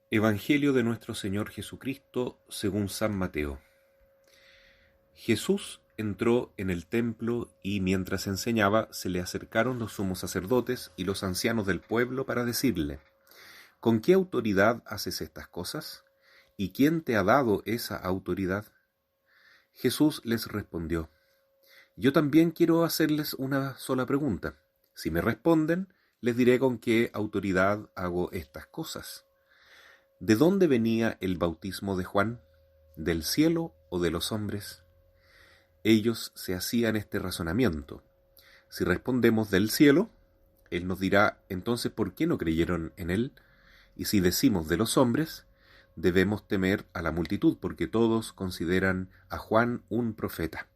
Evangelio de nuestro Señor Jesucristo según San Mateo. Jesús entró en el templo y mientras enseñaba se le acercaron los sumos sacerdotes y los ancianos del pueblo para decirle: ¿Con qué autoridad haces estas cosas? ¿Y quién te ha dado esa autoridad? Jesús les respondió: Yo también quiero hacerles una sola pregunta. Si me responden, les diré con qué autoridad hago estas cosas. ¿De dónde venía el bautismo de Juan? ¿Del cielo o de los hombres? Ellos se hacían este razonamiento. Si respondemos del cielo, él nos dirá: entonces ¿por qué no creyeron en él? Y si decimos de los hombres, debemos temer a la multitud, porque todos consideran a Juan un profeta.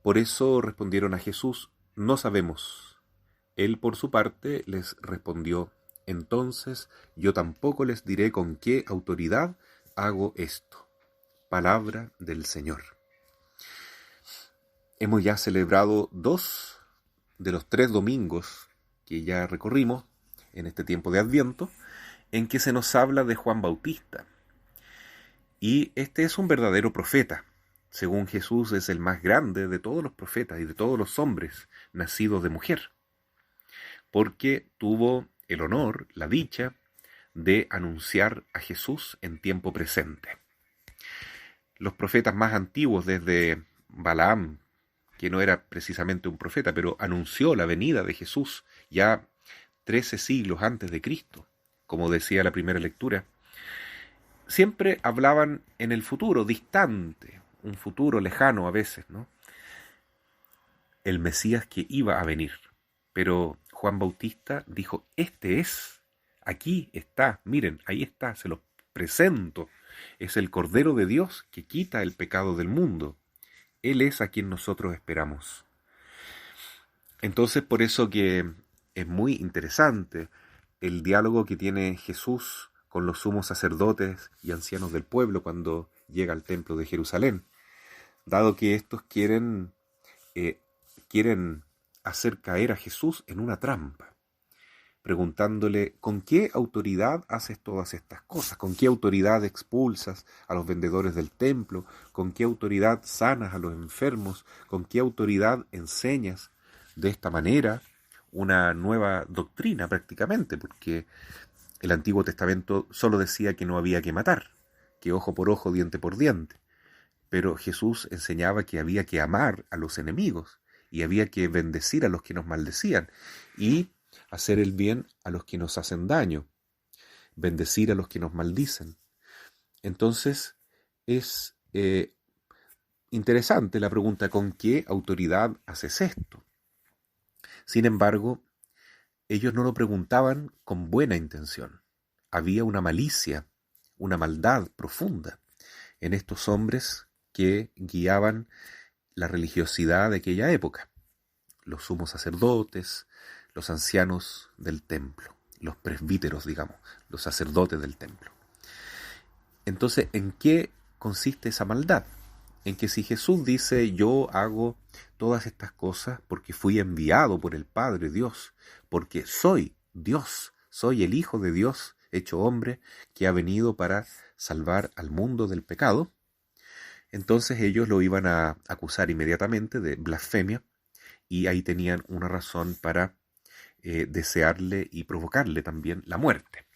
Por eso respondieron a Jesús: no sabemos. Él por su parte les respondió: entonces yo tampoco les diré con qué autoridad hago esto. Palabra del Señor. Hemos ya celebrado 2 de los 3 domingos que ya recorrimos en este tiempo de Adviento, en que se nos habla de Juan Bautista. Y este es un verdadero profeta. Según Jesús, es el más grande de todos los profetas y de todos los hombres nacidos de mujer, porque tuvo el honor, la dicha, de anunciar a Jesús en tiempo presente. Los profetas más antiguos, desde Balaam, que no era precisamente un profeta, pero anunció la venida de Jesús ya 13 siglos antes de Cristo, como decía la primera lectura, siempre hablaban en el futuro, distante, un futuro lejano a veces, ¿no? El Mesías que iba a venir. Pero Juan Bautista dijo: este es, aquí está, miren, ahí está, se los presento. Es el Cordero de Dios que quita el pecado del mundo. Él es a quien nosotros esperamos. Entonces, por eso que es muy interesante el diálogo que tiene Jesús con los sumos sacerdotes y ancianos del pueblo cuando llega al templo de Jerusalén, dado que estos quieren hacer caer a Jesús en una trampa, preguntándole: ¿con qué autoridad haces todas estas cosas? ¿Con qué autoridad expulsas a los vendedores del templo? ¿Con qué autoridad sanas a los enfermos? ¿Con qué autoridad enseñas de esta manera una nueva doctrina prácticamente? Porque el Antiguo Testamento solo decía que no había que matar, que ojo por ojo, diente por diente. Pero Jesús enseñaba que había que amar a los enemigos y había que bendecir a los que nos maldecían y hacer el bien a los que nos hacen daño, bendecir a los que nos maldicen. Entonces es interesante la pregunta: ¿con qué autoridad haces esto? Sin embargo, ellos no lo preguntaban con buena intención. Había una malicia, una maldad profunda en estos hombres que guiaban la religiosidad de aquella época, los sumos sacerdotes, los ancianos del templo, los presbíteros, digamos, los sacerdotes del templo. Entonces, ¿en qué consiste esa maldad? En que si Jesús dice: yo hago todas estas cosas porque fui enviado por el Padre Dios, porque soy Dios, soy el Hijo de Dios hecho hombre que ha venido para salvar al mundo del pecado, entonces ellos lo iban a acusar inmediatamente de blasfemia, y ahí tenían una razón para desearle y provocarle también la muerte,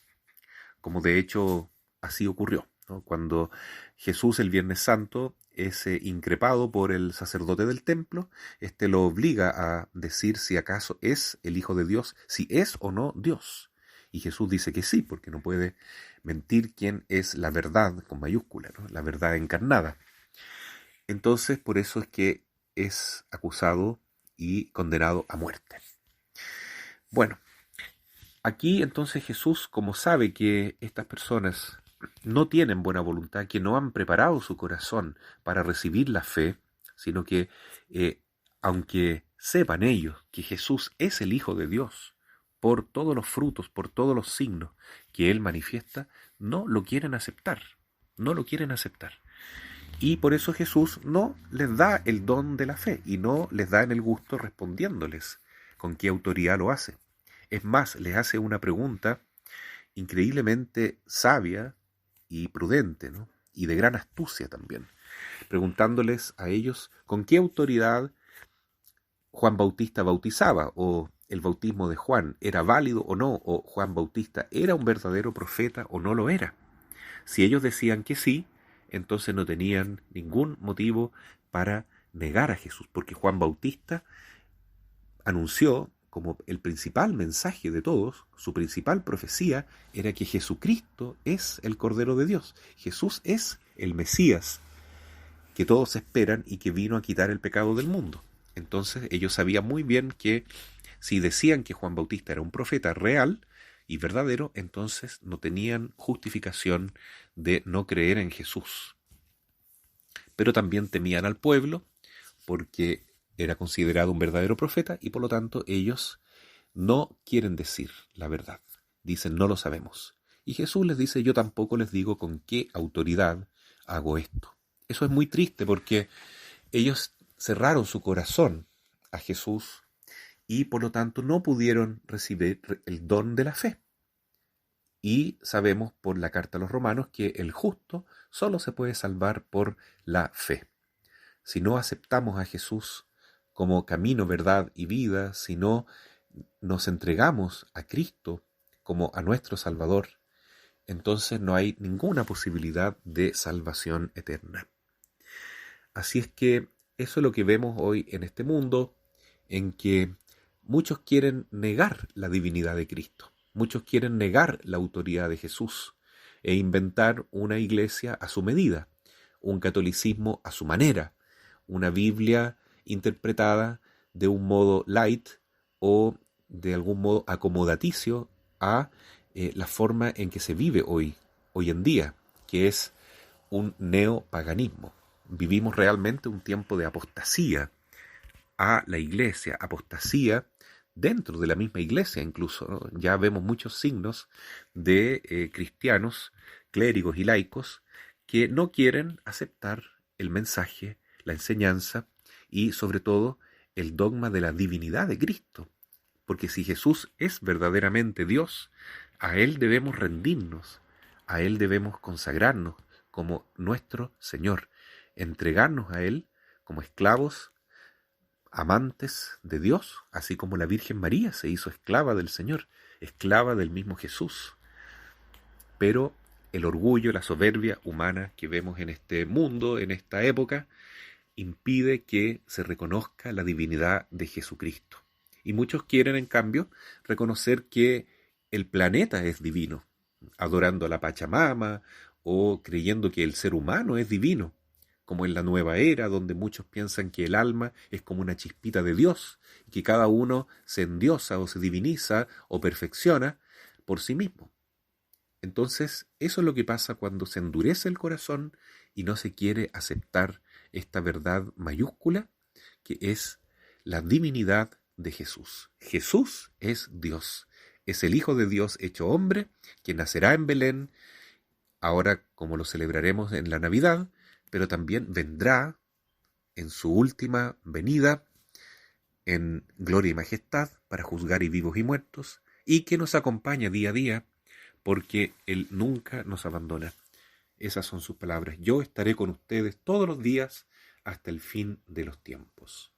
como de hecho así ocurrió, ¿no? Cuando Jesús el Viernes Santo es increpado por el sacerdote del templo, este lo obliga a decir si acaso es el Hijo de Dios, si es o no Dios. Y Jesús dice que sí, porque no puede mentir quién es la verdad con mayúscula, ¿no? La verdad encarnada. Entonces, por eso es que es acusado y condenado a muerte. Bueno, aquí entonces Jesús, como sabe que estas personas no tienen buena voluntad, que no han preparado su corazón para recibir la fe, sino que aunque sepan ellos que Jesús es el Hijo de Dios, por todos los frutos, por todos los signos que Él manifiesta, no lo quieren aceptar, no lo quieren aceptar. Y por eso Jesús no les da el don de la fe y no les da en el gusto respondiéndoles con qué autoridad lo hace. Es más, les hace una pregunta increíblemente sabia y prudente, ¿no? Y de gran astucia también, preguntándoles a ellos con qué autoridad Juan Bautista bautizaba, o el bautismo de Juan era válido o no, o Juan Bautista era un verdadero profeta o no lo era. Si ellos decían que sí, entonces no tenían ningún motivo para negar a Jesús, porque Juan Bautista anunció como el principal mensaje de todos, su principal profecía era que Jesucristo es el Cordero de Dios. Jesús es el Mesías que todos esperan y que vino a quitar el pecado del mundo. Entonces ellos sabían muy bien que si decían que Juan Bautista era un profeta real y verdadero, entonces no tenían justificación de no creer en Jesús. Pero también temían al pueblo porque era considerado un verdadero profeta y por lo tanto ellos no quieren decir la verdad. Dicen, no lo sabemos. Y Jesús les dice, yo tampoco les digo con qué autoridad hago esto. Eso es muy triste porque ellos cerraron su corazón a Jesús y por lo tanto no pudieron recibir el don de la fe. Y sabemos por la carta a los romanos que el justo solo se puede salvar por la fe. Si no aceptamos a Jesús como camino, verdad y vida, si no nos entregamos a Cristo como a nuestro Salvador, entonces no hay ninguna posibilidad de salvación eterna. Así es que eso es lo que vemos hoy en este mundo, en que muchos quieren negar la divinidad de Cristo, muchos quieren negar la autoridad de Jesús e inventar una iglesia a su medida, un catolicismo a su manera, una Biblia interpretada de un modo light o de algún modo acomodaticio a la forma en que se vive hoy en día, que es un neopaganismo. Vivimos realmente un tiempo de apostasía a la iglesia, apostasía dentro de la misma iglesia incluso, ¿no? Ya vemos muchos signos de cristianos, clérigos y laicos que no quieren aceptar el mensaje, la enseñanza y sobre todo el dogma de la divinidad de Cristo. Porque si Jesús es verdaderamente Dios, a Él debemos rendirnos, a Él debemos consagrarnos como nuestro Señor, entregarnos a Él como esclavos, amantes de Dios, así como la Virgen María se hizo esclava del Señor, esclava del mismo Jesús. Pero el orgullo, la soberbia humana que vemos en este mundo, en esta época, impide que se reconozca la divinidad de Jesucristo. Y muchos quieren, en cambio, reconocer que el planeta es divino, adorando a la Pachamama o creyendo que el ser humano es divino, como en la nueva era, donde muchos piensan que el alma es como una chispita de Dios, y que cada uno se endiosa o se diviniza o perfecciona por sí mismo. Entonces, eso es lo que pasa cuando se endurece el corazón y no se quiere aceptar esta verdad mayúscula, que es la divinidad de Jesús. Jesús es Dios, es el Hijo de Dios hecho hombre, que nacerá en Belén, ahora como lo celebraremos en la Navidad, pero también vendrá en su última venida en gloria y majestad para juzgar y vivos y muertos, y que nos acompaña día a día, porque Él nunca nos abandona. Esas son sus palabras. Yo estaré con ustedes todos los días hasta el fin de los tiempos.